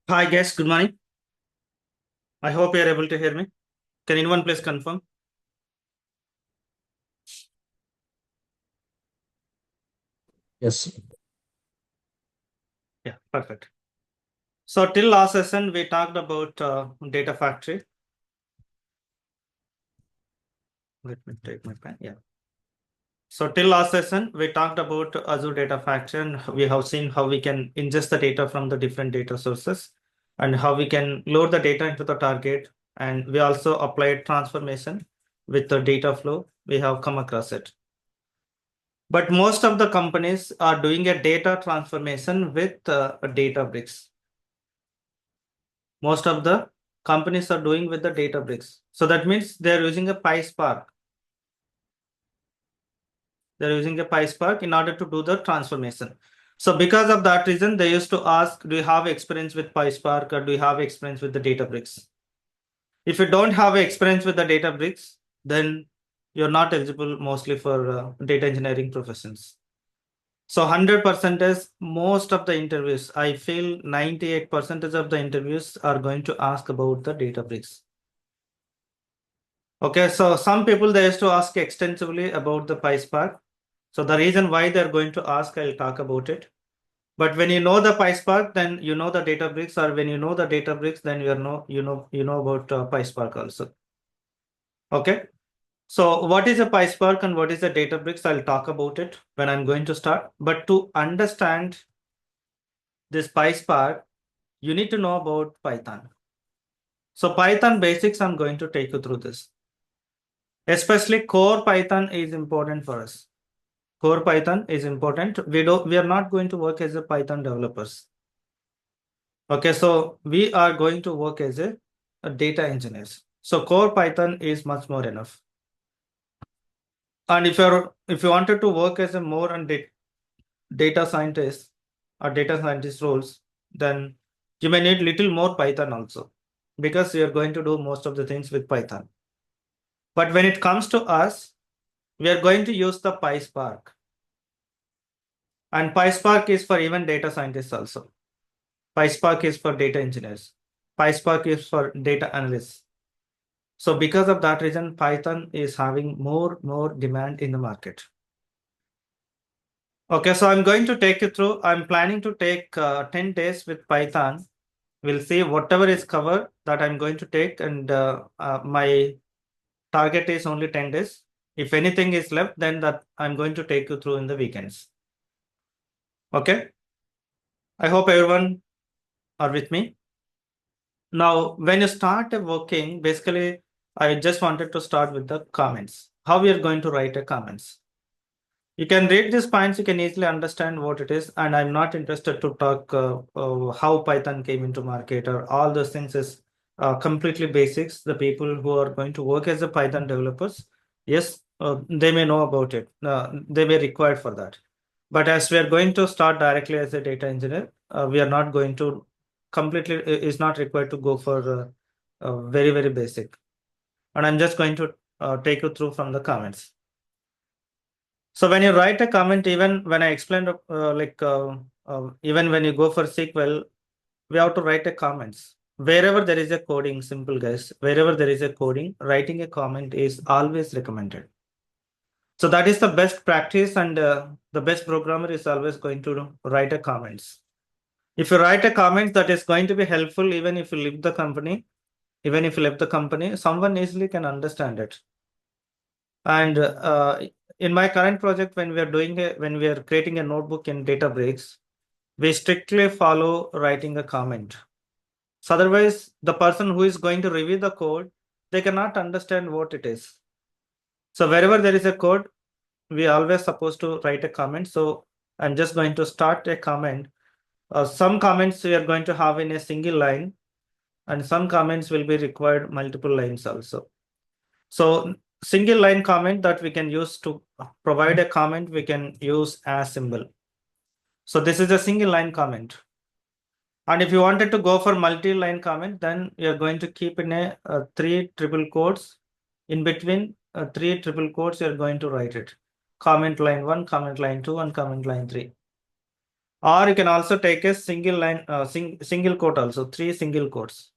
Hi guys, good morning. I hope you are able to hear me. Can anyone please confirm? Yes. Yeah, perfect. So till last session, we talked about data factory. Let me take my pen. Yeah. So till last session, we talked about Azure Data Factory and we have seen how we can ingest the data from the different data sources and how we can load the data into the target. And we also applied transformation with the data flow. We have come across it. But most of the companies are doing a data transformation with Databricks. Most of the companies are doing with the Databricks. So that means they're using a PySpark. They're using a PySpark in order to do the transformation. So because of that reason, they used to ask, do you have experience with PySpark or do you have experience with the Databricks? If you don't have experience with the Databricks, then you're not eligible mostly for data engineering professions. So 100% is most of the interviews. I feel 98% of the interviews are going to ask about the Databricks. Okay, so some people they used to ask extensively about the PySpark. So the reason why they're going to ask, I'll talk about it. But when you know the PySpark, then you know the Databricks, or when you know the Databricks, then you know about PySpark also. Okay. So what is a PySpark and what is a Databricks? I'll talk about it when I'm going to start. But to understand this PySpark, you need to know about Python. So Python basics, I'm going to take you through this. Especially core Python is important for us. Core Python is important. We are not going to work as a Python developers. Okay, so we are going to work as a data engineers. So core Python is much more enough. And if you wanted to work as a more on data scientist or data scientist roles, then you may need little more Python also, because you're going to do most of the things with Python. But when it comes to us, we are going to use the PySpark. And PySpark is for even data scientists also. PySpark is for data engineers. PySpark is for data analysts. So because of that reason, Python is having more demand in the market. Okay, so I'm going to take you through. I'm planning to take 10 days with Python. We'll see whatever is covered that I'm going to take, and my target is only 10 days. If anything is left, then that I'm going to take you through in the weekends. Okay. I hope everyone are with me. Now, when you start working, basically, I just wanted to start with the comments. How we are going to write a comments. You can read these points, you can easily understand what it is. And I'm not interested to talk how Python came into market or all those things is completely basics. The people who are going to work as a Python developers, yes, they may know about it. They may required for that. But as we are going to start directly as a data engineer, we are not going to completely, is not required to go for very basic. And I'm just going to take you through from the comments. So when you write a comment, even when I explained, even when you go for SQL, we have to write a comments. Wherever there is a coding, simple guys, wherever there is a coding, writing a comment is always recommended. So that is the best practice, and the best programmer is always going to write a comments. If you write a comment that is going to be helpful, even if you leave the company, someone easily can understand it. And in my current project, when we are creating a notebook in Databricks, we strictly follow writing a comment. So otherwise, the person who is going to review the code, they cannot understand what it is. So wherever there is a code, we always supposed to write a comment. So I'm just going to start a comment. Some comments we are going to have in a single line, and some comments will be required multiple lines also. So single line comment that we can use to provide a comment, we can use as symbol. So this is a single line comment. And if you wanted to go for multi-line comment, then you're going to keep in a 3 triple quotes. In between 3 triple quotes, you're going to write it. Comment line 1, comment line 2, and comment line 3. Or you can also take a single line, single quote also, 3 single quotes.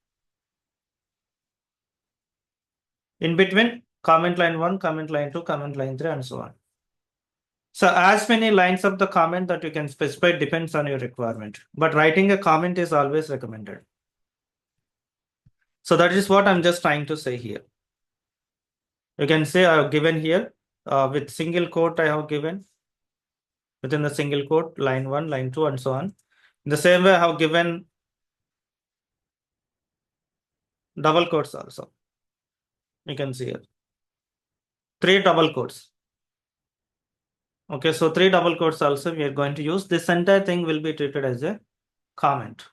In between, comment line 1, comment line 2, comment line 3, and so on. So as many lines of the comment that you can specify depends on your requirement. But writing a comment is always recommended. So that is what I'm just trying to say here. You can say I have given here with single quote I have given within the single quote, line 1, line 2, and so on. In the same way, I have given double quotes also. You can see here. 3 double quotes. Okay, so 3 double quotes also we are going to use. This entire thing will be treated as a comment.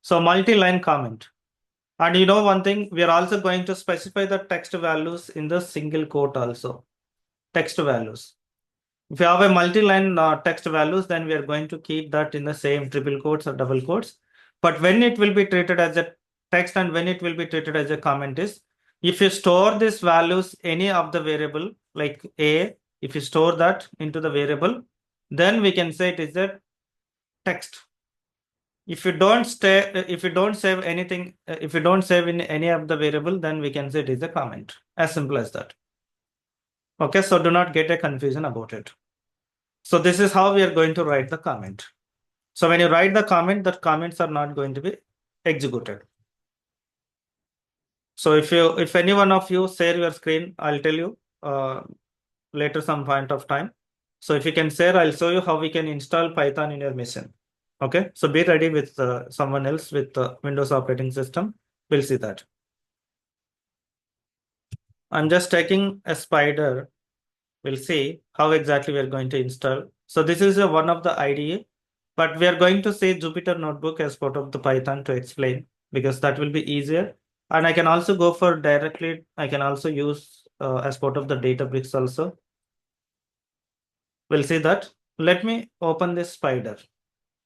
So multi-line comment. And you know one thing, we are also going to specify the text values in the single quote also. Text values. If you have a multi-line text values, then we are going to keep that in the same triple quotes or double quotes. But when it will be treated as a text and when it will be treated as a comment is, if you store these values, any of the variable like A, if you store that into the variable, then we can say it is a text. If you don't save anything, if you don't save in any of the variable, then we can say it is a comment. As simple as that. Okay, so do not get a confusion about it. So this is how we are going to write the comment. So when you write the comment, the comments are not going to be executed. So if any one of you share your screen, I'll tell you later some point of time. So if you can share, I'll show you how we can install Python in your machine. Okay, so be ready with someone else with Windows operating system. We'll see that. I'm just taking a spider. We'll see how exactly we're going to install. So this is one of the IDE, but we are going to say Jupyter Notebook as part of the Python to explain, because that will be easier. And I can also go for directly, I can also use as part of the Databricks also. We'll see that. Let me open this spider.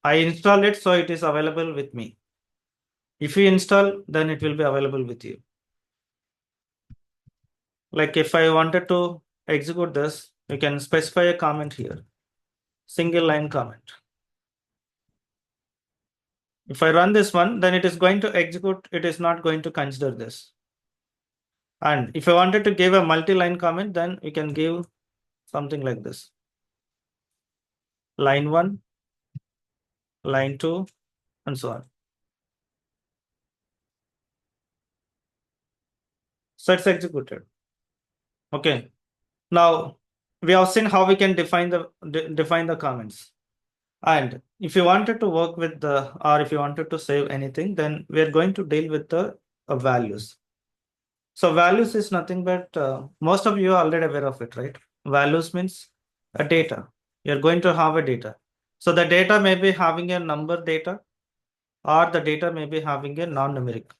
I install it so it is available with me. If you install, then it will be available with you. Like if I wanted to execute this, you can specify a comment here, single line comment. If I run this one, then it is going to execute. It is not going to consider this. And if I wanted to give a multi-line comment, then we can give something like this. Line 1, line 2, and so on. So it's executed. Okay. Now we have seen how we can define the comments. And if you wanted to work with or if you wanted to save anything, then we are going to deal with the values. So values is nothing but most of you are already aware of it, right? Values means a data. You're going to have a data. So the data may be having a number data, or the data may be having a non-numeric.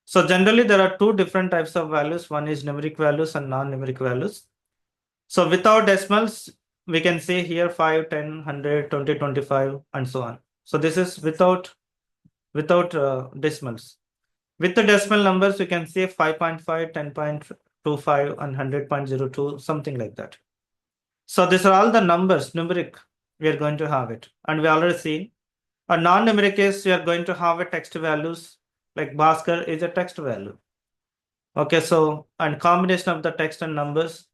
So generally there are 2 different types of values. One is numeric values and non-numeric values. So without decimals, we can say here 5, 10, 100, 20, 25, and so on. So this is without decimals. With the decimal numbers, you can say 5.5, 10.25, and 100.02, something like that. So these are all the numbers, numeric, we are going to have it. And we already seen a non-numeric is we are going to have a text values, like Bhaskar is a text value. Okay, so and combination of the text and numbers,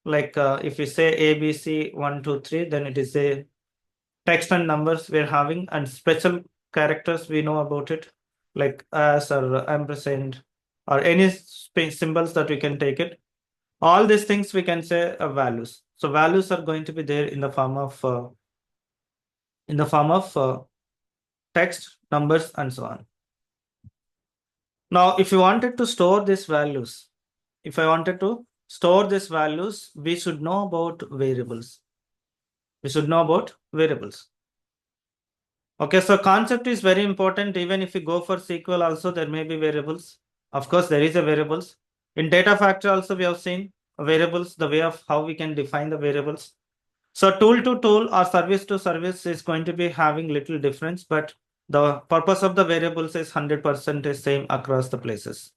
like if we say ABC 1, 2, 3, then it is a text and numbers we're having, and special characters we know about it, like as or ampersand or any symbols that we can take it. All these things we can say values. So values are going to be there in the form of text, numbers, and so on. Now, if you wanted to store these values, we should know about variables. Okay, so concept is very important. Even if you go for SQL also, there may be variables. Of course, there is a variables. In Data Factory also, we have seen variables, the way of how we can define the variables. So tool to tool or service to service is going to be having little difference, but the purpose of the variables is 100% is same across the places.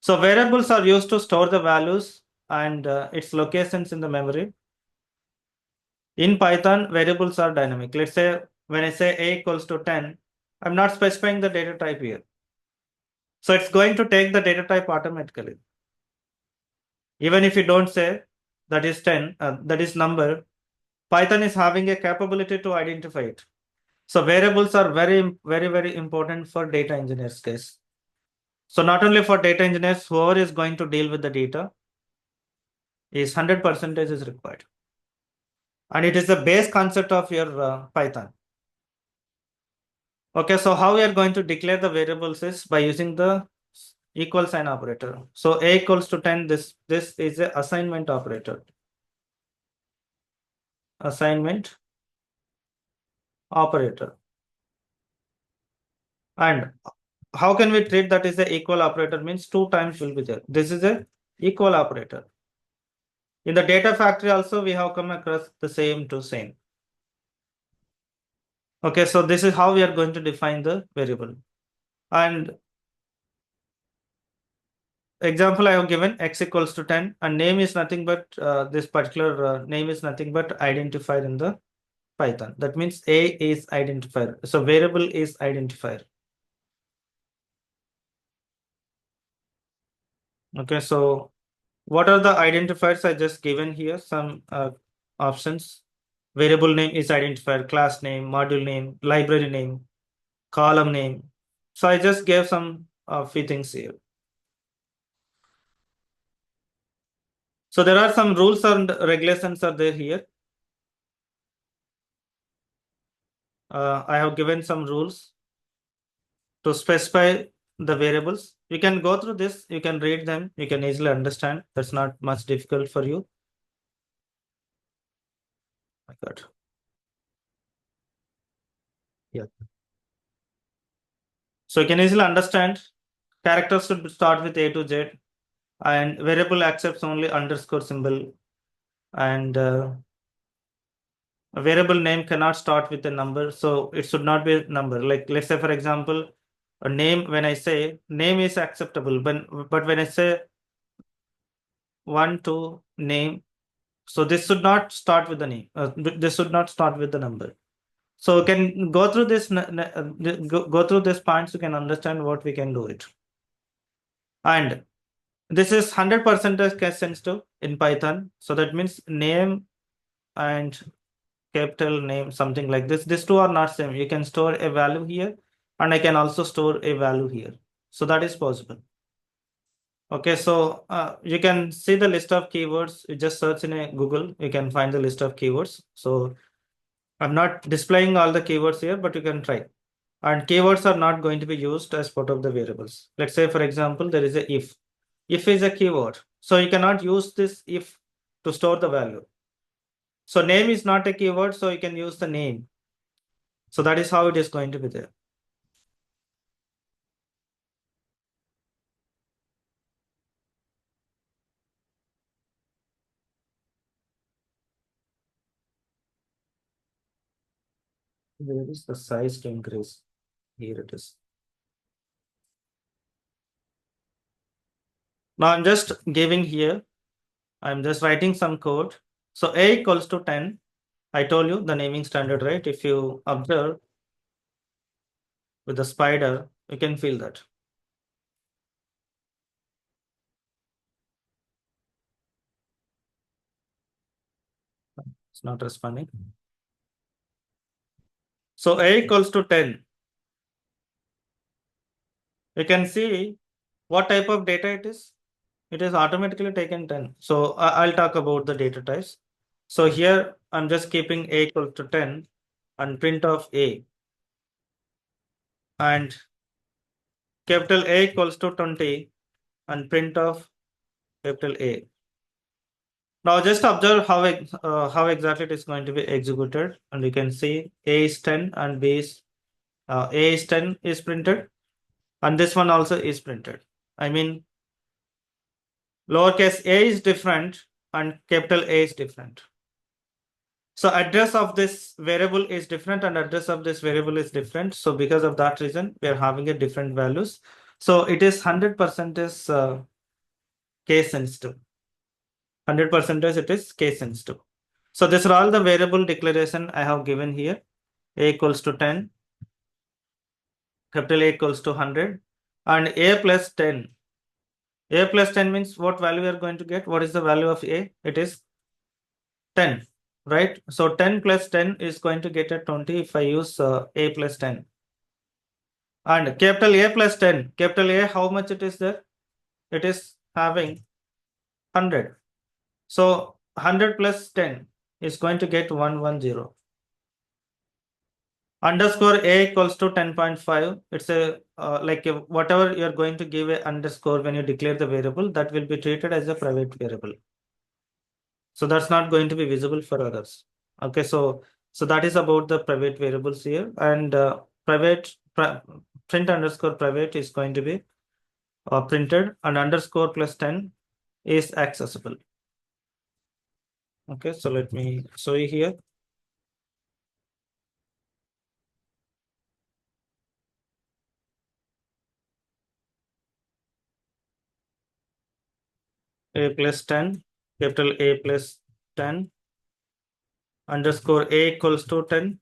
So variables are used to store the values and its locations in the memory. In Python, variables are dynamic. Let's say when I say a equals to 10, I'm not specifying the data type here. So it's going to take the data type automatically. Even if you don't say that is 10, that is number, Python is having a capability to identify it. So variables are very, very, very important for data engineers case. So not only for data engineers, whoever is going to deal with the data is 100% is required. And it is the base concept of your Python. Okay, so how we are going to declare the variables is by using the equal sign operator. So a equals to 10, this is a assignment operator. Assignment operator. And how can we treat that is a equal operator means 2 times will be there. This is a equal operator. In the data factory also we have come across the same to same. Okay, so this is how we are going to define the variable. And example I have given x equals to 10 and name is nothing but this particular name is nothing but identifier in the Python. That means a is identifier. So variable is identifier. Okay, so what are the identifiers I just given here? Some options. Variable name is identifier, class name, module name, library name, column name. So I just gave some few things here. So there are some rules and regulations are there here. I have given some rules to specify the variables. You can go through this, you can read them, you can easily understand. That's not much difficult for you. My God. Yeah. So you can easily understand characters should start with A to Z and variable accepts only underscore symbol and a variable name cannot start with a number. So it should not be a number. Like let's say, for example, a name, when I say name is acceptable, but when I say 1, 2, name, so this should not start with the name. This should not start with the number. So you can go through this, go through this points, you can understand what we can do it. And this is 100% case sensitive in Python. So that means name and capital name, something like this. These two are not same. You can store a value here and I can also store a value here. So that is possible. Okay, so you can see the list of keywords. You just search in a Google, you can find the list of keywords. So I'm not displaying all the keywords here, but you can try. And keywords are not going to be used as part of the variables. Let's say, for example, there is a if. If is a keyword. So you cannot use this if to store the value. So name is not a keyword, so you can use the name. So that is how it is going to be there. Where is the size to increase? Here it is. Now I'm just giving here, I'm just writing some code. So a equals to 10. I told you the naming standard, right? If you observe with the spider, you can feel that. It's not responding. So a equals to 10. You can see what type of data it is. It is automatically taken 10. So I'll talk about the data types. So here I'm just keeping a equal to 10 and print of a. And capital A equals to 20 and print of capital A. Now just observe how exactly it is going to be executed, and you can see A is 10 and B is A is 10 is printed, and this one also is printed. I mean, lowercase a is different and capital A is different. So address of this variable is different and address of this variable is different. So because of that reason, we are having a different values. So it is 100% is case sensitive. 100% it is case sensitive. So these are all the variable declaration I have given here. A equals to 10, capital A equals to 100, and A plus 10. A plus 10 means what value we are going to get? What is the value of A? It is 10, right? So 10 plus 10 is going to get a 20 if I use A plus 10. And capital A plus 10, capital A, how much it is there? It is having 100. So 100 plus 10 is going to get 110. Underscore A equals to 10.5. It's a whatever you're going to give a underscore when you declare the variable, that will be treated as a private variable. So that's not going to be visible for others. Okay, so that is about the private variables here, and print underscore private is going to be printed, and underscore plus 10 is accessible. Okay, so let me show you here. A plus 10, capital A plus 10, underscore A equals to 10,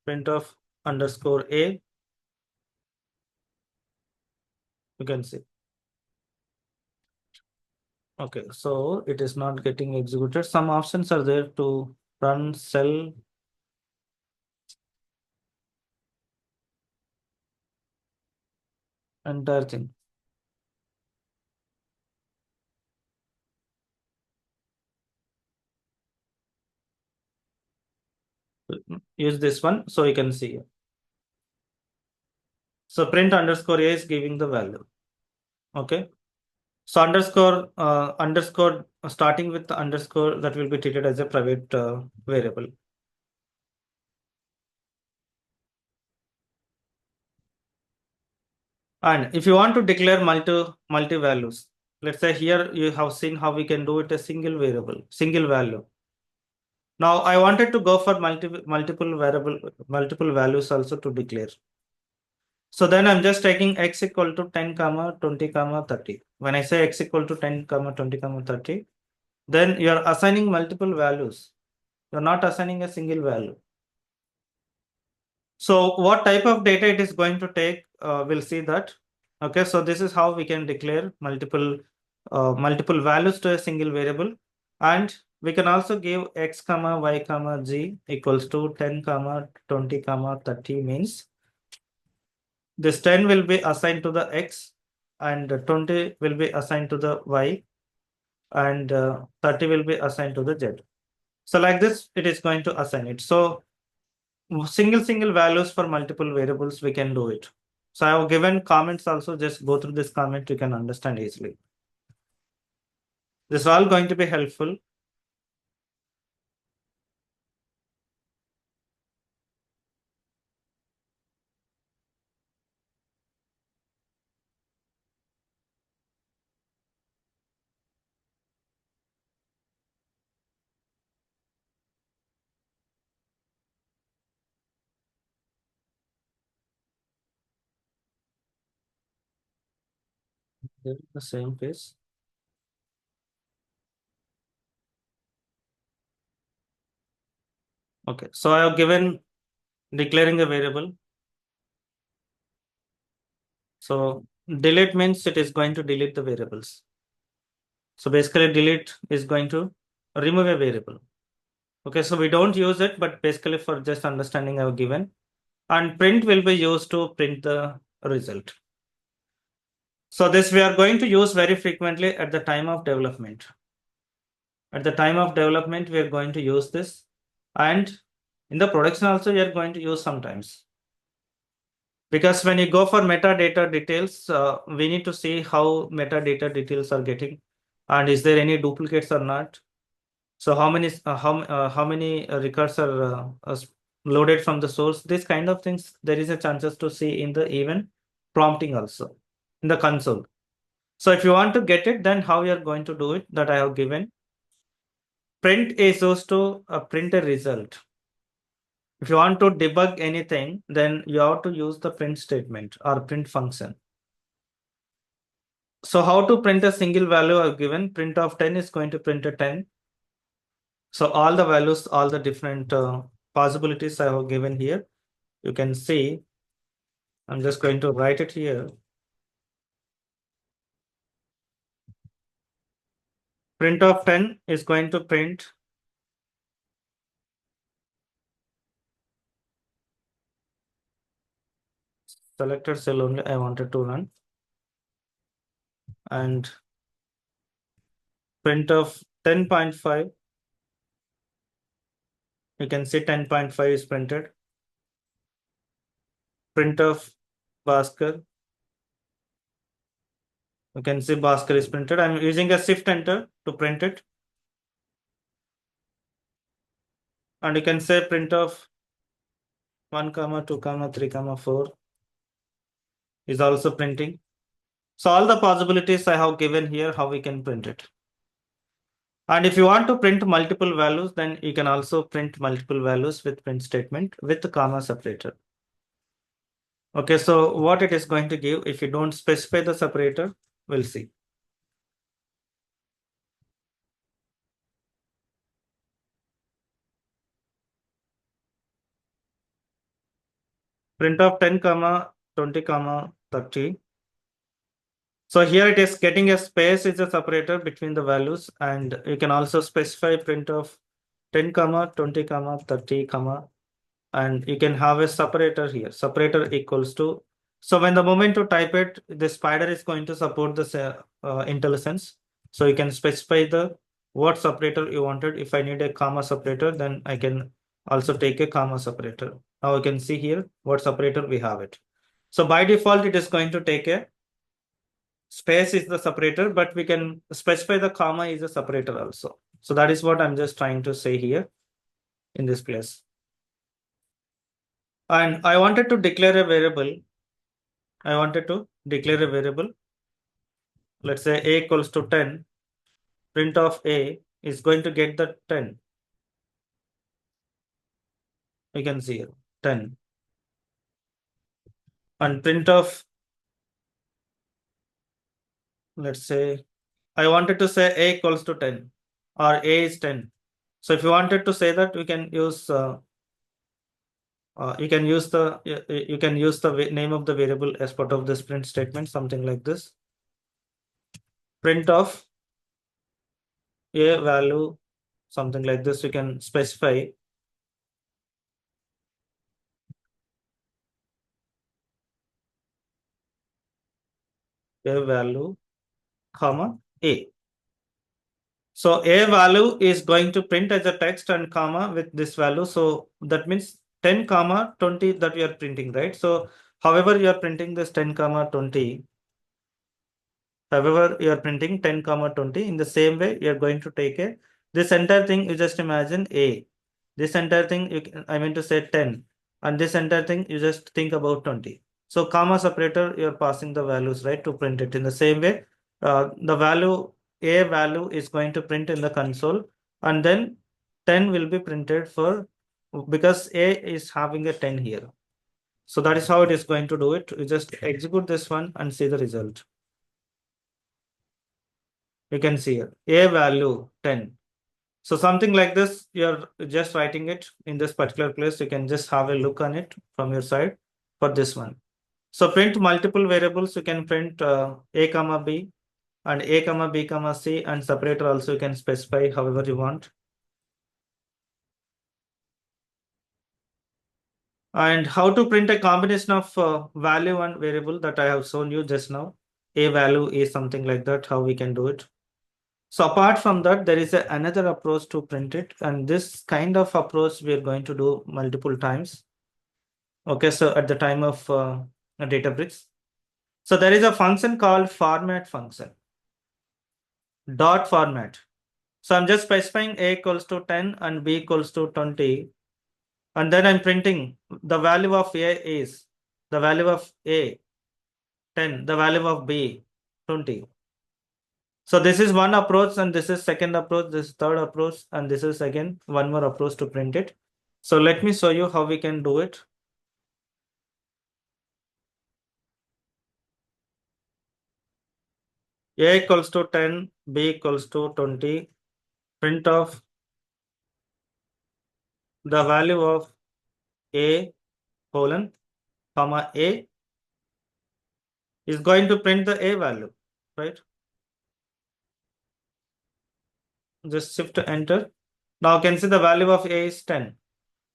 print of underscore A. You can see. Okay, so it is not getting executed. Some options are there to run cell. Entire thing. Use this one so you can see. So print underscore A is giving the value. Okay. So underscore starting with the underscore, that will be treated as a private variable. And if you want to declare multi values, let's say here you have seen how we can do it a single variable, single value. Now I wanted to go for multiple values also to declare. So then I'm just taking x equal to 10, 20, 30. When I say x equal to 10, 20, 30, then you're assigning multiple values. You're not assigning a single value. So what type of data it is going to take, we'll see that. Okay, so this is how we can declare multiple values to a single variable. And we can also give x, y, z equals to 10, 20, 30 means this 10 will be assigned to the x, and 20 will be assigned to the y, and 30 will be assigned to the z. So like this, it is going to assign it. So single values for multiple variables, we can do it. So I have given comments also, just go through this comment, you can understand easily. This is all going to be helpful. The same page. Okay, so I have given declaring a variable. So delete means it is going to delete the variables. So basically delete is going to remove a variable. Okay, so we don't use it, but basically for just understanding I have given. And print will be used to print the result. So this we are going to use very frequently at the time of development. At the time of development, we are going to use this. And in the production also, we are going to use sometimes. Because when you go for metadata details, we need to see how metadata details are getting, and is there any duplicates or not. So how many records are loaded from the source? These kind of things, there is a chances to see in the even prompting also in the console. So if you want to get it, then how you are going to do it, that I have given. Print is used to print a result. If you want to debug anything, then you have to use the print statement or print function. So how to print a single value I've given? Print of 10 is going to print a 10. So all the values, all the different possibilities I have given here, you can see. I'm just going to write it here. Print of 10 is going to print selected cell only I wanted to run, and print of 10.5, you can see 10.5 is printed. Print of Bhaskar, you can see Bhaskar is printed. I'm using a shift enter to print it. And you can say print of 1, 2, 3, 4 is also printing. So all the possibilities I have given here, how we can print it. And if you want to print multiple values, then you can also print multiple values with print statement with the comma separator. Okay, so what it is going to give, if you don't specify the separator, we'll see. Print of 10, 20, 30. So here it is getting a space is a separator between the values, and you can also specify print of 10, 20, 30, and you can have a separator here. Separator equals to, so when the moment to type it, the spider is going to support the IntelliSense. So you can specify the what separator you wanted. If I need a comma separator, then I can also take a comma separator. Now you can see here what separator we have it. So by default, it is going to take a space is the separator, but we can specify the comma is a separator also. So that is what I'm just trying to say here in this place. And I wanted to declare a variable. Let's say a equals to 10. Print of a is going to get the 10. We can see here 10. And print of, let's say, I wanted to say a equals to 10 or a is 10. So if you wanted to say that, we can use you can use the name of the variable as part of this print statement, something like this. Print of a value, something like this. You can specify a value, comma a. So a value is going to print as a text and comma with this value. So that means 10, 20 that we are printing, right? So however you are printing this 10, 20, however you are printing 10, 20, in the same way, you are going to take a, this entire thing, you just imagine a, this entire thing, I mean to say 10, and this entire thing, you just think about 20. So comma separator, you're passing the values, right, to print it. In the same way, the value, a value is going to print in the console, and then 10 will be printed for, because a is having a 10 here. So that is how it is going to do it. You just execute this one and see the result. You can see here, a value 10. So something like this, you're just writing it in this particular place. You can just have a look on it from your side for this one. So print multiple variables. You can print a comma b and a comma b comma c, and separator also you can specify however you want. And how to print a combination of value and variable that I have shown you just now. A value is something like that, how we can do it. So apart from that, there is another approach to print it, and this kind of approach we are going to do multiple times. Okay, so at the time of Databricks. So there is a function called format function, dot format. So I'm just specifying a equals to 10 and b equals to 20. And then I'm printing the value of a is, the value of a 10, the value of b 20. So this is one approach, and this is second approach, this is third approach, and this is again one more approach to print it. So let me show you how we can do it. A equals to 10, b equals to 20, print of the value of A colon comma A is going to print the A value, right? Just shift enter. Now I can see the value of A is 10.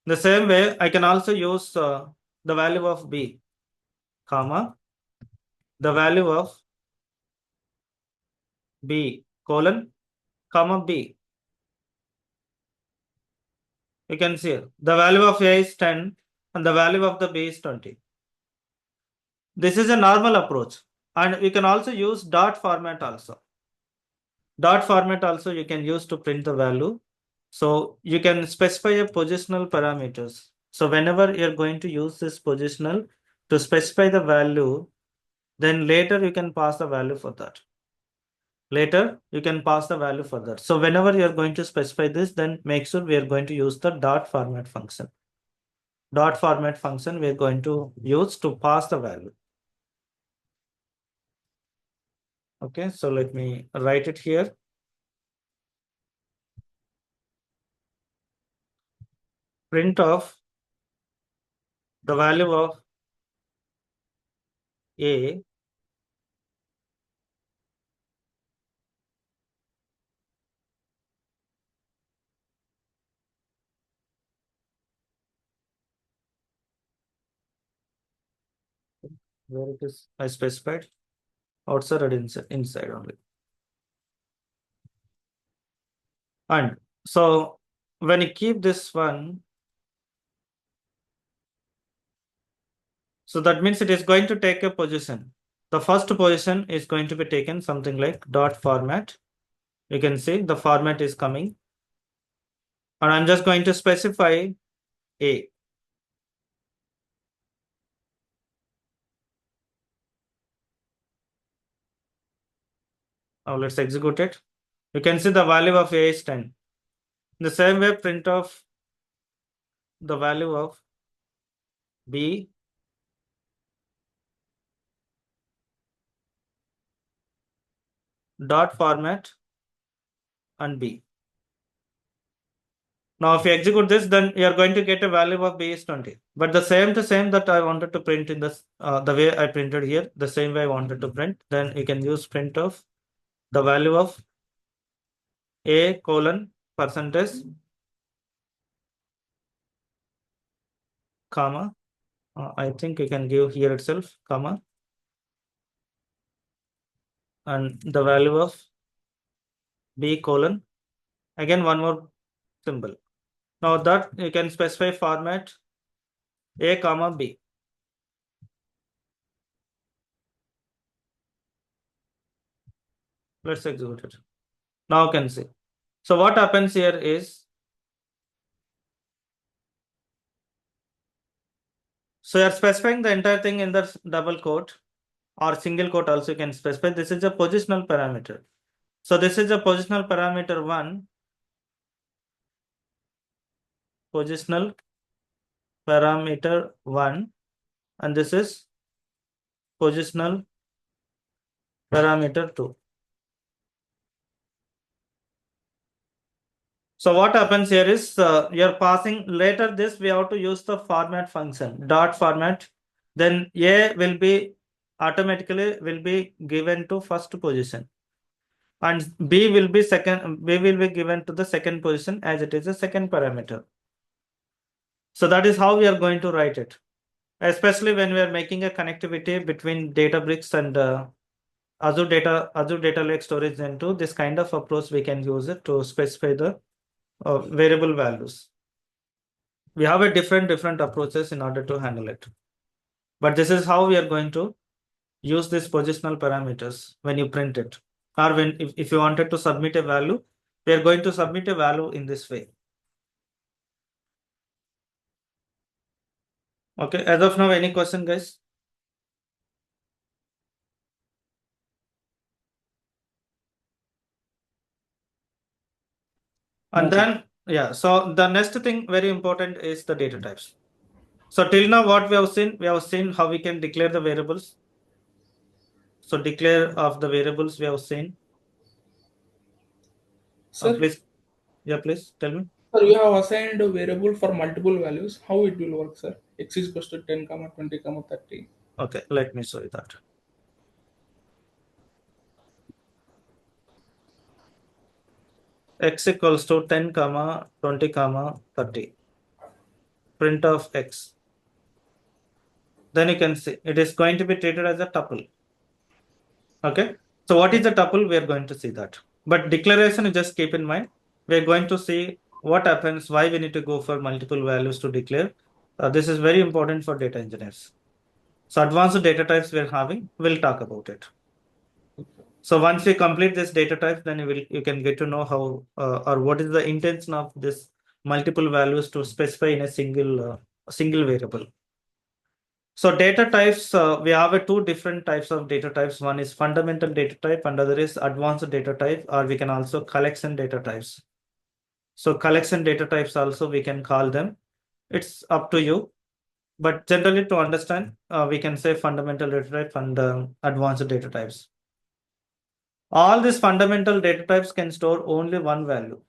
The same way, I can also use the value of B, comma, the value of B colon, comma B. You can see the value of A is 10 and the value of the B is 20. This is a normal approach, and you can also use dot format also. Dot format also you can use to print the value. So you can specify a positional parameters. So whenever you're going to use this positional to specify the value, then later you can pass the value for that. Later you can pass the value for that. So whenever you're going to specify this, then make sure we are going to use the dot format function. Dot format function we are going to use to pass the value. Okay, so let me write it here. Print of the value of A where it is I specified outside or inside only. And so when you keep this one, so that means it is going to take a position. The first position is going to be taken something like dot format. You can see the format is coming. And I'm just going to specify A. Now let's execute it. You can see the value of A is 10. The same way, print of the value of B dot format and B. Now, if you execute this, then you are going to get a value of B is 20. But the same that I wanted to print in this, the way I printed here, the same way I wanted to print, then you can use print of the value of A colon percentage, comma, I think you can give here itself, comma, and the value of B colon, again one more symbol. Now that you can specify format A comma B. Let's execute it. Now you can see. So what happens here is, so you're specifying the entire thing in the double quote or single quote also you can specify. This is a positional parameter. So this is a positional parameter 1, positional parameter 1, and this is positional parameter 2. So what happens here is you're passing later this, we have to use the format function, dot format. Then A will be automatically will be given to first position. And B will be given to the second position as it is a second parameter. So that is how we are going to write it, especially when we are making a connectivity between Databricks and Azure Data Lake Storage into this kind of approach. We can use it to specify the variable values. We have a different approaches in order to handle it, but this is how we are going to use these positional parameters when you print it, or when if you wanted to submit a value, we are going to submit a value in this way. Okay, as of now, any question, guys? And then, yeah, so the next thing very important is the data types. So till now, what we have seen how we can declare the variables. So declare of the variables we have seen. Sir, Please, yeah, please tell me. you have assigned a variable for multiple values. How it will work, sir? X is equals to 10, 20, 30. Okay, let me show you that. X equals to 10, 20, 30. Print of X. Then you can see it is going to be treated as a tuple. Okay. So what is the tuple? We are going to see that. But declaration, just keep in mind, we are going to see what happens, why we need to go for multiple values to declare. This is very important for data engineers. So advanced data types we are having, we'll talk about it. So once we complete this data type, then you can get to know how or what is the intention of this multiple values to specify in a single variable. So data types, we have two different types of data types. One is fundamental data type and other is advanced data type, or we can also collection data types. So collection data types also we can call them. It's up to you. But generally to understand, we can say fundamental data type and advanced data types. All these fundamental data types can store only one value.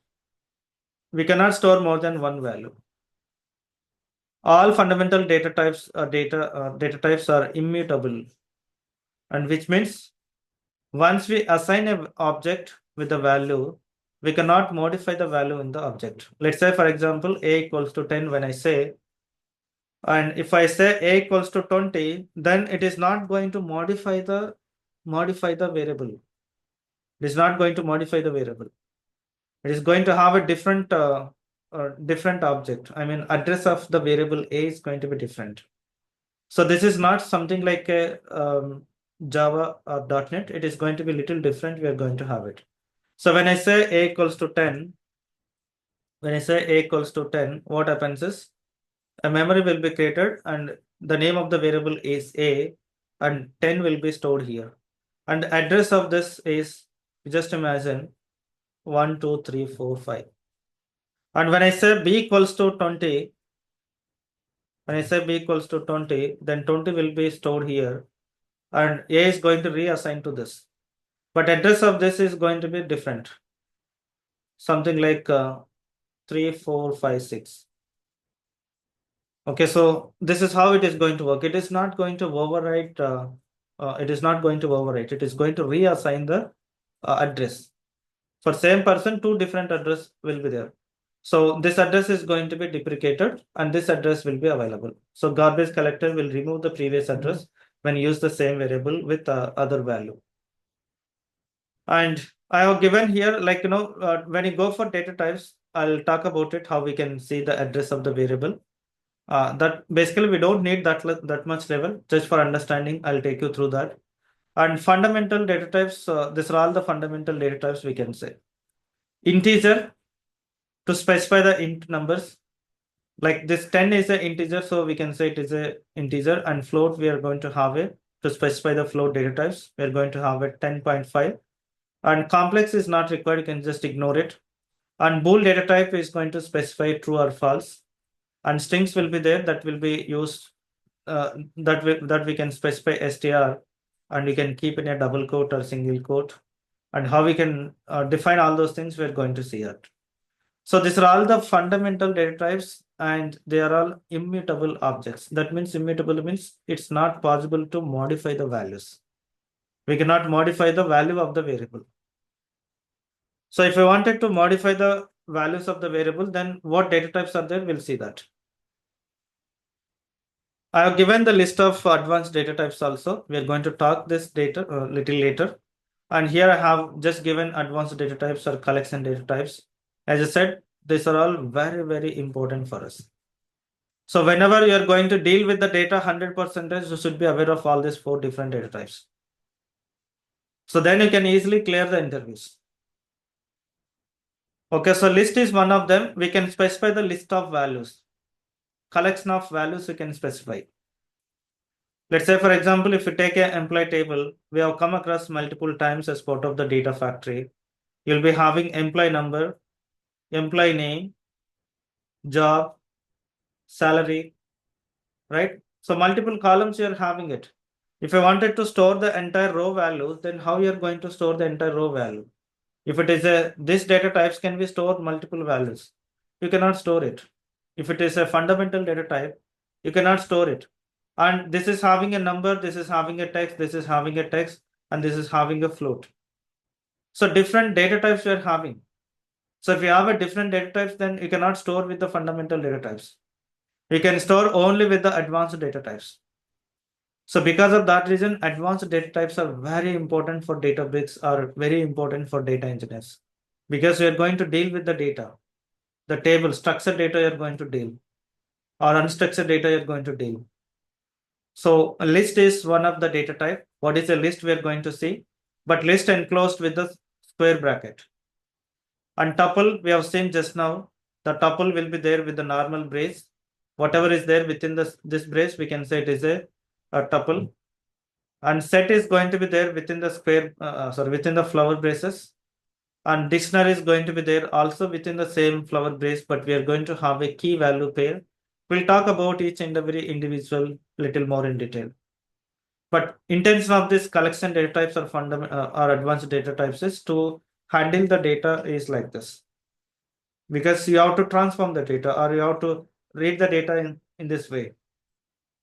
We cannot store more than one value. All fundamental data types are immutable, and which means once we assign an object with a value, we cannot modify the value in the object. Let's say, for example, a equals to 10 when I say, and if I say a equals to 20, then it is not going to modify the variable. It is not going to modify the variable. It is going to have a different object. I mean, address of the variable a is going to be different. So this is not something like a Java or .NET. It is going to be a little different. We are going to have it. So when I say a equals to 10, what happens is a memory will be created and the name of the variable is a, and 10 will be stored here. And the address of this is, just imagine, 1, 2, 3, 4, 5. And when I say b equals to 20, then 20 will be stored here, and a is going to reassign to this. But address of this is going to be different. Something like 3, 4, 5, 6. Okay, so this is how it is going to work. It is not going to overwrite. It is going to reassign the address. For same person, two different address will be there. So this address is going to be deprecated and this address will be available. So garbage collector will remove the previous address when you use the same variable with other value. And I have given here, like, when you go for data types, I'll talk about it, how we can see the address of the variable. That basically we don't need that much level. Just for understanding, I'll take you through that. And fundamental data types, these are all the fundamental data types we can say. Integer, to specify the int numbers. Like this 10 is an integer, so we can say it is an integer, and float we are going to have it to specify the float data types. We are going to have it 10.5, and complex is not required. You can just ignore it. And bool data type is going to specify true or false, and strings will be there that will be used that we can specify str, and we can keep in a double quote or single quote. And how we can define all those things, we're going to see it. So these are all the fundamental data types, and they are all immutable objects. That means immutable means it's not possible to modify the values. We cannot modify the value of the variable. So if we wanted to modify the values of the variable, then what data types are there? We'll see that. I have given the list of advanced data types also. We are going to talk this data a little later. And here I have just given advanced data types or collection data types. As I said, these are all very, very important for us. So whenever you are going to deal with the data 100%, you should be aware of all these 4 different data types. So then you can easily clear the interviews. Okay, so list is one of them. We can specify the list of values. Collection of values we can specify. Let's say, for example, if you take an employee table, we have come across multiple times as part of the data factory. You'll be having employee number, employee name, job, salary, right? So multiple columns you're having it. If I wanted to store the entire row value, then how you're going to store the entire row value? If it is this data types can be stored multiple values. you cannot store it. If it is a fundamental data type, you cannot store it. And this is having a number, this is having a text, this is having a text, and this is having a float. So different data types we are having. So if you have a different data types, then you cannot store with the fundamental data types. You can store only with the advanced data types. So because of that reason, advanced data types are very important for Databricks, are very important for data engineers, because we are going to deal with the data, the table, structured data you're going to deal, or unstructured data you're going to deal. So a list is one of the data type. What is a list we are going to see, but list enclosed with the square bracket. And tuple, we have seen just now, the tuple will be there with the normal brace. Whatever is there within this brace, we can say it is a tuple. And set is going to be there within the square, within the flower braces. And dictionary is going to be there also within the same flower brace, but we are going to have a key value pair. We'll talk about each and every individual little more in detail. But intention of this collection data types or or advanced data types is to handle the data is like this. Because you have to transform the data, or you have to read the data in this way.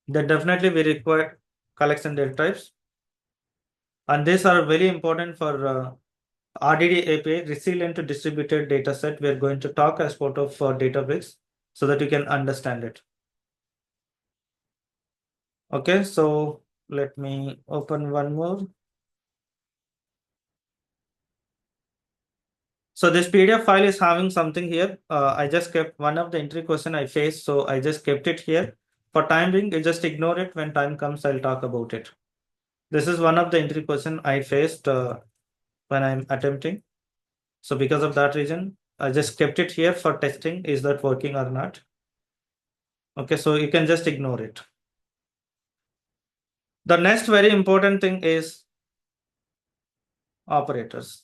Then definitely we require collection data types. And these are very important for RDD API, resilient to distributed data set. We are going to talk as part of Databricks so that you can understand it. Okay, so let me open one more. So this PDF file is having something here. I just kept one of the entry question I faced, so I just kept it here. For time being, you just ignore it. When time comes, I'll talk about it. This is one of the entry question I faced when I'm attempting. So because of that reason, I just kept it here for testing. Is that working or not? Okay, so you can just ignore it. The next very important thing is operators.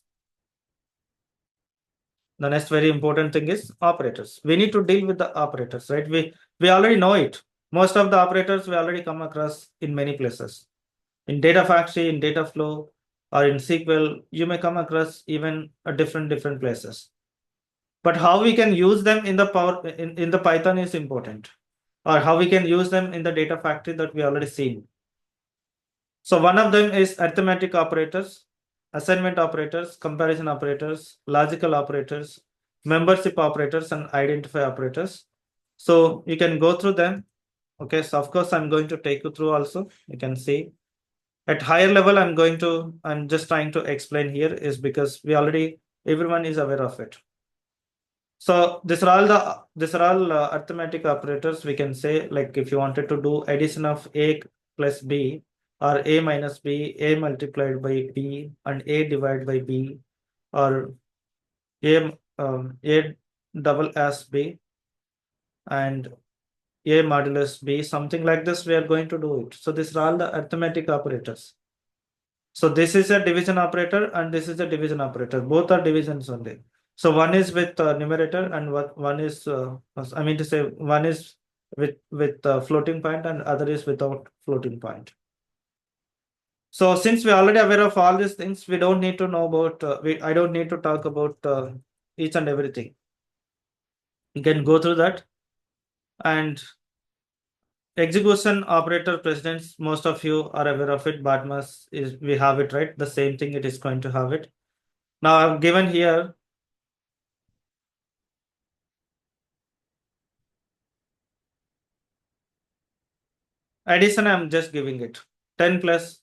The next very important thing is operators. We need to deal with the operators, right? We already know it. Most of the operators we already come across in many places. In Data Factory, in Dataflow, or in SQL, you may come across even different places. But how we can use them in the Python is important, or how we can use them in the Data Factory that we already seen. So one of them is arithmetic operators, assignment operators, comparison operators, logical operators, membership operators, and identify operators. So you can go through them. Okay, so of course I'm going to take you through also. You can see at higher level, I'm just trying to explain here is because everyone is aware of it. So these are all arithmetic operators. We can say, like, if you wanted to do addition of A plus B, or A minus B, A multiplied by B, and A divided by B, or A double S B, and A modulus B, something like this, we are going to do it. So these are all the arithmetic operators. So this is a division operator and this is a division operator. Both are divisions only. So one is with numerator and one is, one is with floating point and other is without floating point. So since we're already aware of all these things, we don't need to know about, I don't need to talk about each and everything. You can go through that. And execution operator precedence, most of you are aware of it. BATMAS we have it, right? The same thing it is going to have it. Now I've given here addition. I'm just giving it 10 plus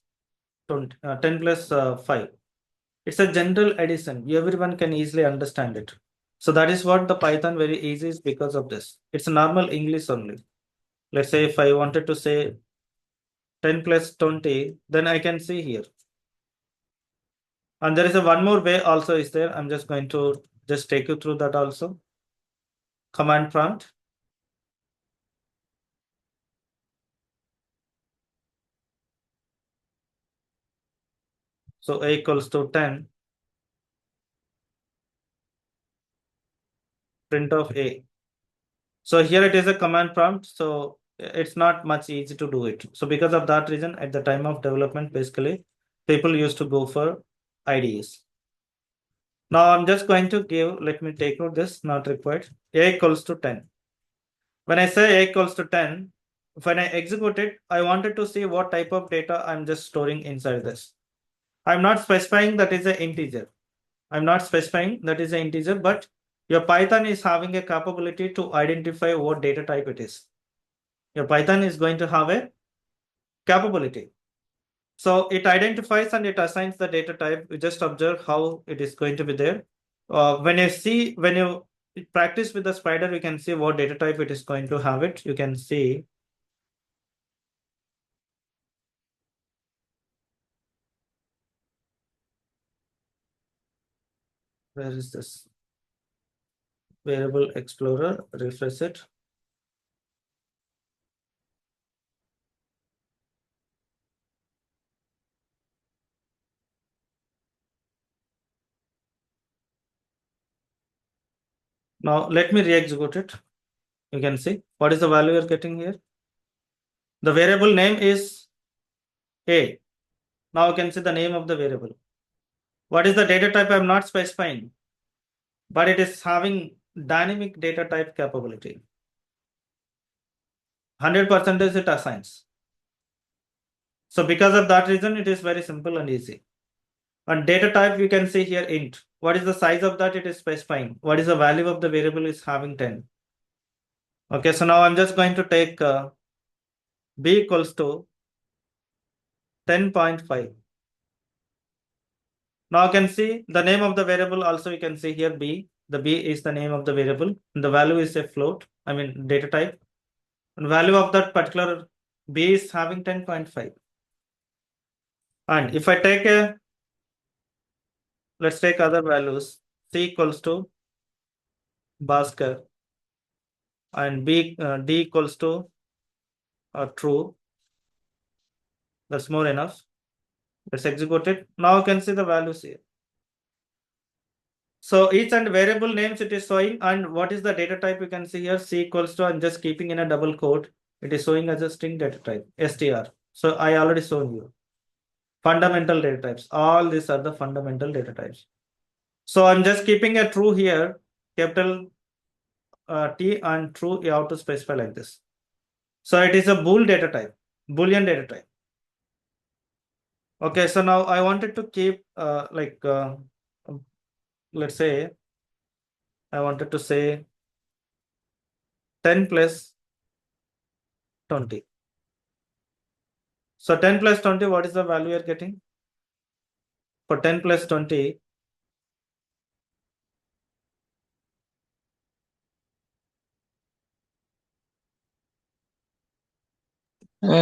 20, 10 plus 5. It's a general addition. Everyone can easily understand it. So that is what the Python very easy is because of this. It's a normal English only. Let's say if I wanted to say 10 plus 20, then I can see here. And there is one more way also is there. I'm just going to just take you through that also. Command prompt. So A equals to 10. Print of A. So here it is a command prompt. So it's not much easy to do it. So because of that reason, at the time of development, basically, people used to go for IDEs. Now I'm just going to give, let me take out this, not required, a equals to 10. When I say a equals to 10, when I execute it, I wanted to see what type of data I'm just storing inside this. I'm not specifying that is an integer. I'm not specifying that is an integer, but your Python is having a capability to identify what data type it is. Your Python is going to have a capability. So it identifies and it assigns the data type. You just observe how it is going to be there. When you practice with the spider, you can see what data type it is going to have it. You can see. Where is this? Variable Explorer, refresh it. Now let me re-execute it. You can see what is the value you're getting here. The variable name is A. Now you can see the name of the variable. What is the data type? I'm not specifying, but it is having dynamic data type capability. 100% it assigns. So because of that reason, it is very simple and easy. And data type, you can see here int. What is the size of that? It is specifying. What is the value of the variable is having 10. Okay, so now I'm just going to take b equals to 10.5. Now you can see the name of the variable also you can see here b. The b is the name of the variable. And the value is a float, I mean data type. And value of that particular b is having 10.5. And if I take let's take other values, c equals to Bhaskar and d equals to true. That's more enough. Let's execute it. Now you can see the values here. So each and variable names it is showing, and what is the data type you can see here, c equals to, I'm just keeping in a double quote, it is showing as a string data type, str. So I already shown you. Fundamental data types, all these are the fundamental data types. So I'm just keeping a true here, capital T and true, you have to specify like this. So it is a bool data type, Boolean data type. Okay, so now I wanted to keep let's say I wanted to say 10 plus 20. So 10 plus 20, what is the value you're getting? For 10 plus 20,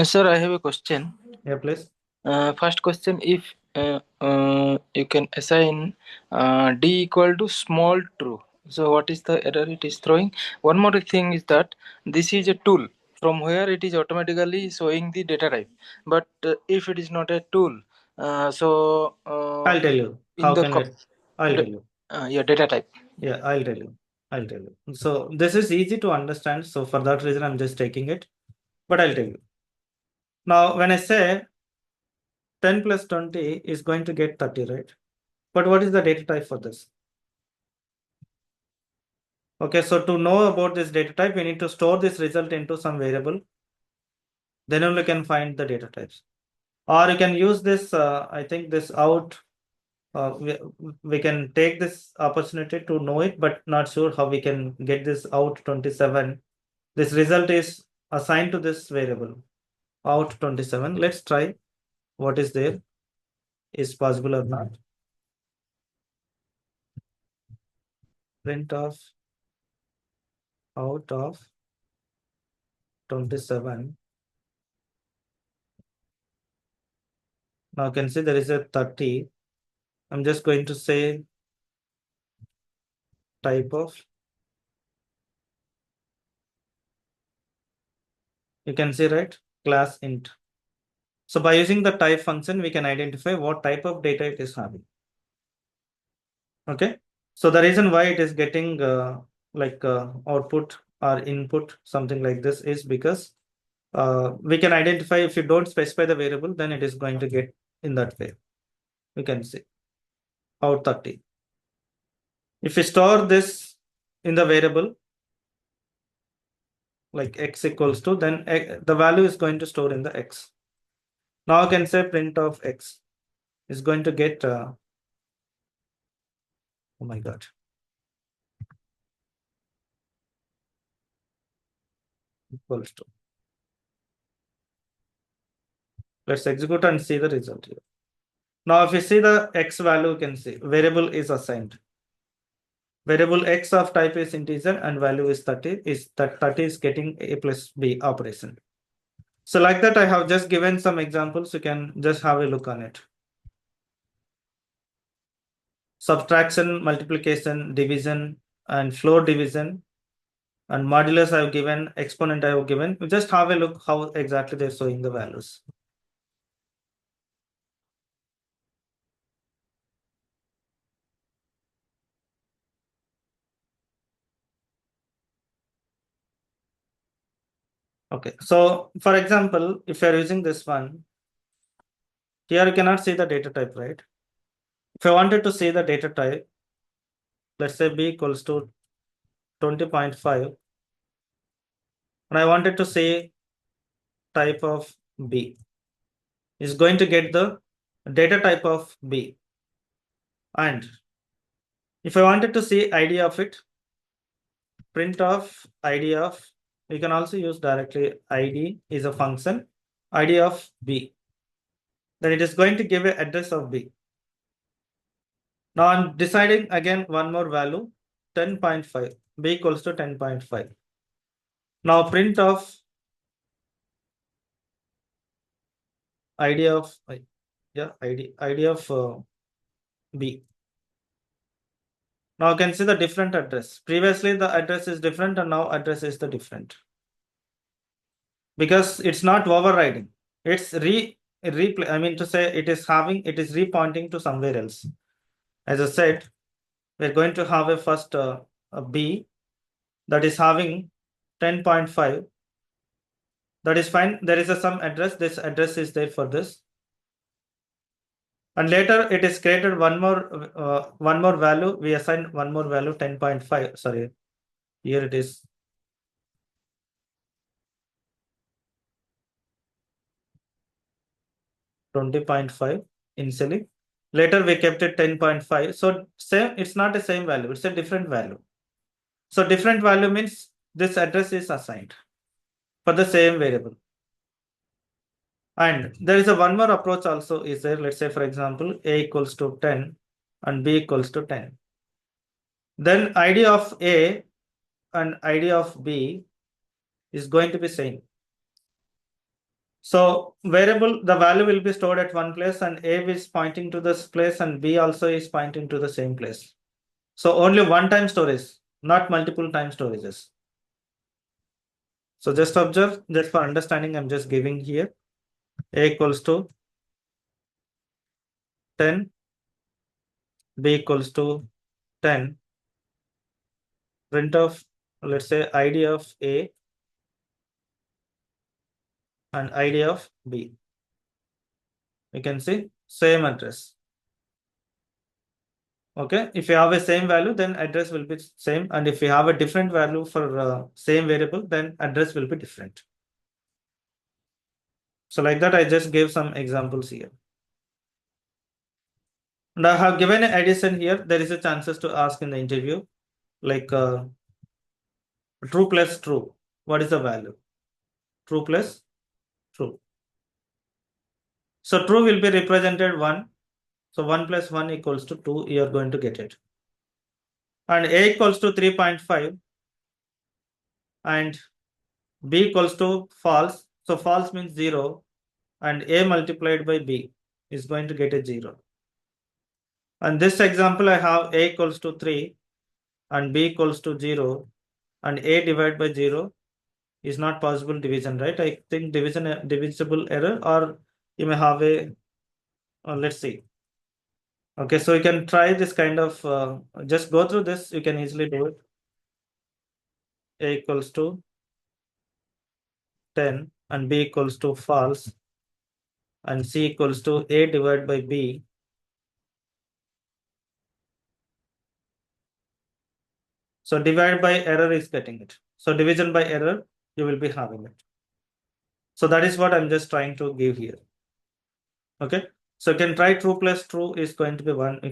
Sir, I have a question. yeah, please. First question, if you can assign d equal to small true, so what is the error it is throwing? One more thing is that this is a tool from where it is automatically showing the data type, but if it is not a tool, I'll tell you in how the can it. I'll tell you. yeah, data type. Yeah, I'll tell you. I'll tell you. So this is easy to understand. So for that reason, I'm just taking it, but I'll tell you. Now, when I say 10 plus 20 is going to get 30, right? But what is the data type for this? Okay, so to know about this data type, we need to store this result into some variable. Then only can find the data types. Or you can use this, I think this out. We can take this opportunity to know it, but not sure how we can get this out 27. This result is assigned to this variable out 27. Let's try what is there, is possible or not. Print of out of 27. Now you can see there is a 30. I'm just going to say type of. You can see, right? Class int. So by using the type function, we can identify what type of data it is having. Okay. So the reason why it is getting output or input, something like this, is because we can identify if you don't specify the variable, then it is going to get in that way. You can see out 30. If we store this in the variable like x equals to, then the value is going to store in the x. Now I can say print of x is going to get oh my god, equals to. Let's execute and see the result here. Now if you see the x value, you can see variable is assigned. Variable x of type is integer and value is 30. Is that 30 is getting a plus b operation. So like that, I have just given some examples. You can just have a look on it. Subtraction, multiplication, division, and floor division, and modulus I have given, exponent I have given. You just have a look how exactly they're showing the values. Okay, so for example, if you're using this one, here you cannot see the data type, right? If I wanted to see the data type, let's say b equals to 20.5, and I wanted to say type of b, is going to get the data type of b. And if I wanted to see ID of it, print of ID of, you can also use directly ID is a function, ID of b. Then it is going to give an address of b. Now I'm deciding again one more value, 10.5, b equals to 10.5. Now print of ID of, ID of b. Now you can see the different address. Previously the address is different and now address is the different. Because it's not overriding. It's I mean to say it is repointing to somewhere else. As I said, we're going to have a first a b that is having 10.5. That is fine. There is some address. This address is there for this. And later it is created one more value. We assign one more value 10.5. Sorry, here it is 20.5 initially. Later we kept it 10.5. So same, it's not the same value, it's a different value. So different value means this address is assigned for the same variable. And there is a one more approach also is there. Let's say for example, a equals to 10 and b equals to 10. Then ID of a and ID of b is going to be same. So variable, the value will be stored at one place and a is pointing to this place and b also is pointing to the same place. So only one time storage, not multiple time storages. So just observe, just for understanding, I'm just giving here a equals to 10, b equals to 10, print of, let's say ID of a and ID of b. You can see same address. Okay, if you have a same value, then address will be same, and if you have a different value for same variable, then address will be different. So like that, I just gave some examples here. And I have given an addition here. There is a chances to ask in the interview, like true plus true. What is the value? True plus true. So true will be represented 1. So 1 plus 1 equals to 2. You are going to get it. And a equals to 3.5 and b equals to false. So false means 0 and a multiplied by b is going to get a 0. And this example I have a equals to 3 and b equals to 0 and a divided by 0 is not possible division, right? I think divisible error, or you may have a let's see. Okay, so you can try this kind of just go through this, you can easily do it. A equals to 10 and b equals to false and c equals to a divided by b So divide by error is getting it. So division by error, you will be having it. So that is what I'm just trying to give here. Okay. So you can try true plus true is going to be 1. You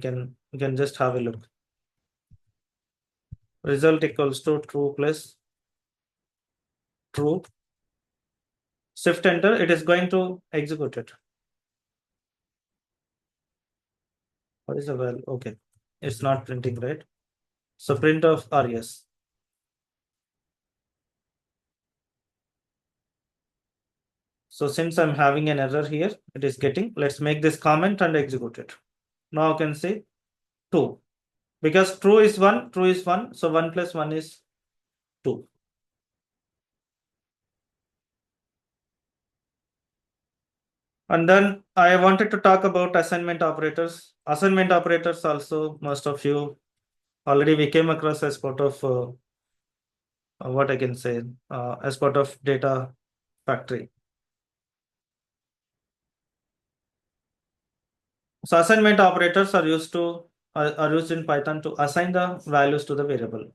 can just have a look. Result equals to true plus true. Shift enter, it is going to execute it. What is the value? Okay. It's not printing, right? So print of res. So since I'm having an error here, it is getting, let's make this comment and execute it. Now I can say 2. Because true is 1, true is 1. So 1 plus 1 is 2. And then I wanted to talk about assignment operators. Assignment operators also, most of you already we came across as part of what I can say, as part of data factory. So assignment operators are used in Python to assign the values to the variable.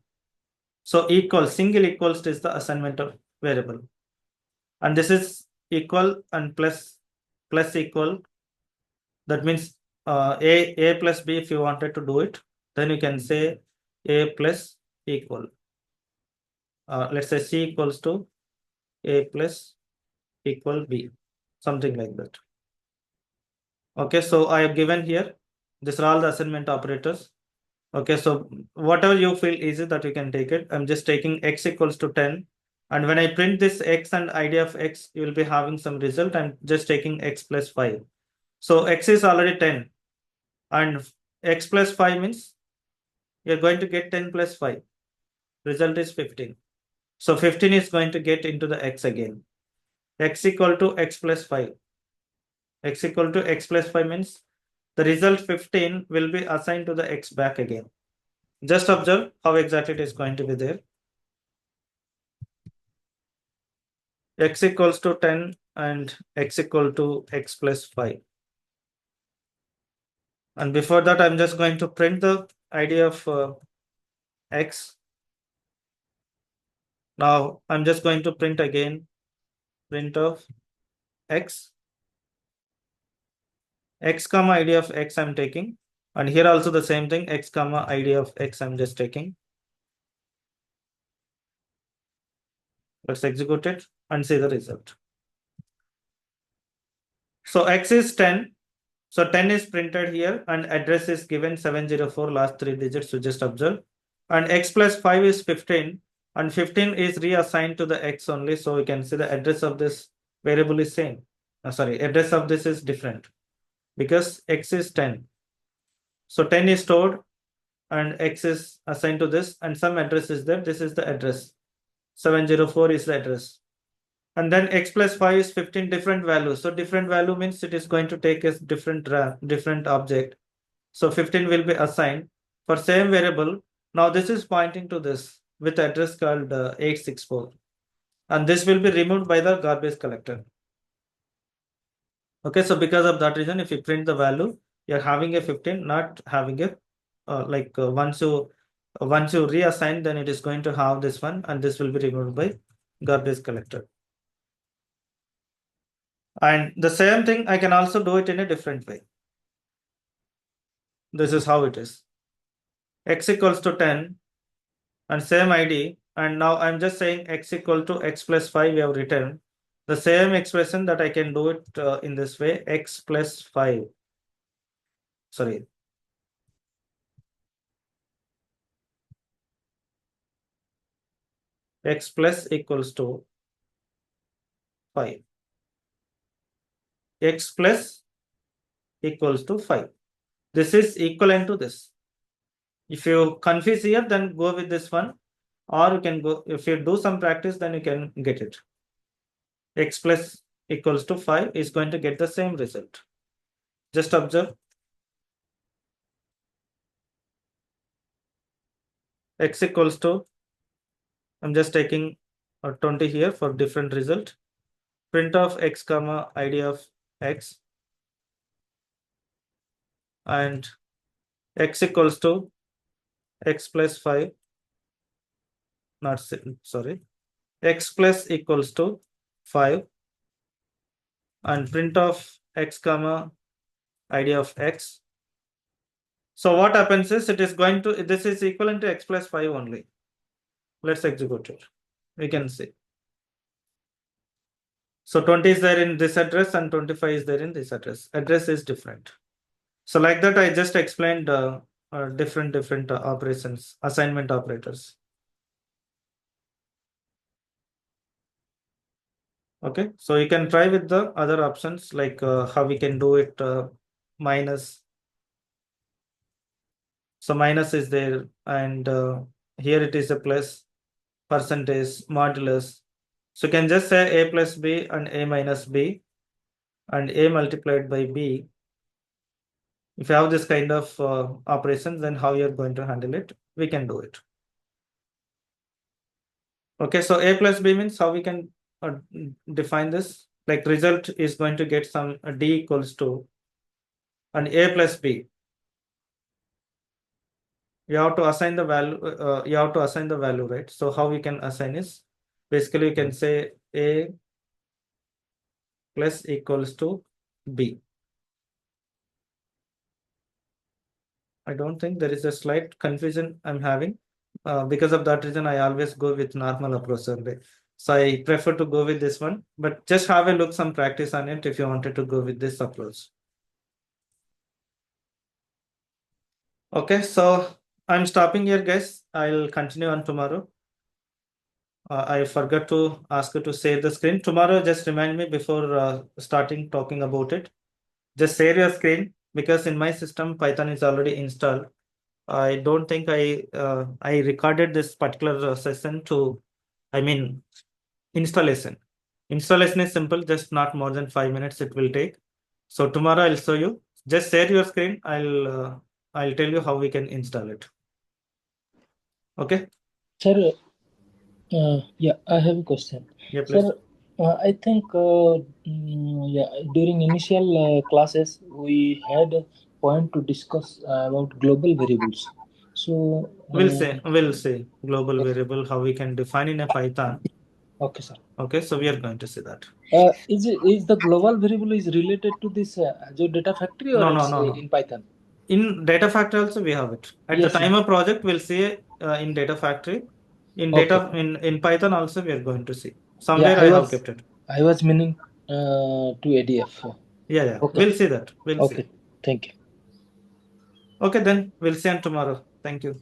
So single equals is the assignment of variable, and this is equal and plus equal. That means a plus b. If you wanted to do it, then you can say a plus equal. Let's say c equals to a plus equal b, something like that. Okay, so I have given here. These are all the assignment operators. Okay, so whatever you feel easy that you can take it. I'm just taking x equals to 10. And when I print this x and id of x, you will be having some result. I'm just taking x plus 5. So x is already 10. And x plus 5 means you're going to get 10 plus 5. Result is 15. So 15 is going to get into the x again. X equal to x plus 5. X equal to x plus 5 means the result 15 will be assigned to the x back again. Just observe how exactly it is going to be there. X equals to 10 and x equal to x plus 5. And before that, I'm just going to print the ID of x. Now I'm just going to print again print of x. X comma ID of x I'm taking. And here also the same thing, x comma ID of x I'm just taking. Let's execute it and see the result. So x is 10. So 10 is printed here and address is given 704, last 3 digits, so just observe. And x plus 5 is 15 and 15 is reassigned to the x only. So you can see the address of this variable is same. Address of this is different because x is 10. So 10 is stored and x is assigned to this and some address is there. This is the address. 704 is the address. And then x plus 5 is 15 different values. So different value means it is going to take a different object. So 15 will be assigned for same variable. Now this is pointing to this with address called 864. And this will be removed by the garbage collector. Okay, so because of that reason, if you print the value, you're having a 15, not having a once you reassign, then it is going to have this one and this will be removed by garbage collector. And the same thing, I can also do it in a different way. This is how it is. X equals to 10 and same ID. And now I'm just saying x equal to x plus 5 we have written. The same expression that I can do it in this way, x plus 5. Sorry. X plus equals to 5. X plus equals to 5. This is equivalent to this. If you confuse here, then go with this one, or you can go, if you do some practice, then you can get it. X plus equals to 5 is going to get the same result. Just observe. X equals to, I'm just taking 20 here for different result. Print of x comma ID of x and x equals to x plus 5 not sorry, x plus equals to 5 and print of x comma id of x. So what happens is it is going to, this is equivalent to x plus 5 only. Let's execute it. We can see. So 20 is there in this address and 25 is there in this address. Address is different. So like that, I just explained different operations, assignment operators. Okay, so you can try with the other options, like how we can do it, minus. So minus is there, and here it is a plus, percentage, modulus. So you can just say a plus b and a minus b and a multiplied by b. If you have this kind of operations, then how you're going to handle it, we can do it. Okay, so a plus b means how we can define this, like result is going to get some d equals to an a plus b. You have to assign the value, right? So how we can assign is, basically you can say a plus equals to b. I don't think there is a slight confusion I'm having. Because of that reason, I always go with normal approach only. So I prefer to go with this one, but just have a look, some practice on it if you wanted to go with this approach. Okay, so I'm stopping here, guys. I'll continue on tomorrow. I forgot to ask you to share the screen. Tomorrow, just remind me before starting talking about it. Just share your screen, because in my system, Python is already installed. I don't think I recorded this particular session to, I mean, installation. Installation is simple, just not more than 5 minutes it will take. So tomorrow I'll show you. Just share your screen. I'll tell you how we can install it. Okay. Sir, yeah, I have a question. Yeah, please. Sir, I think during initial classes we had a point to discuss about global variables. So We'll say global variable, how we can define in a Python. okay, sir. Okay, so we are going to see that. Is the global variable is related to this Azure Data Factory, or No. in Python? In Data Factory also we have it. At Yes, the time of project, we'll see in Data Factory. In data in Python also we are going to see. Somewhere I have kept it. I was meaning to ADF. Yeah. Okay. We'll see that. We'll see. Okay. Thank you. Okay, then we'll see on tomorrow. Thank you.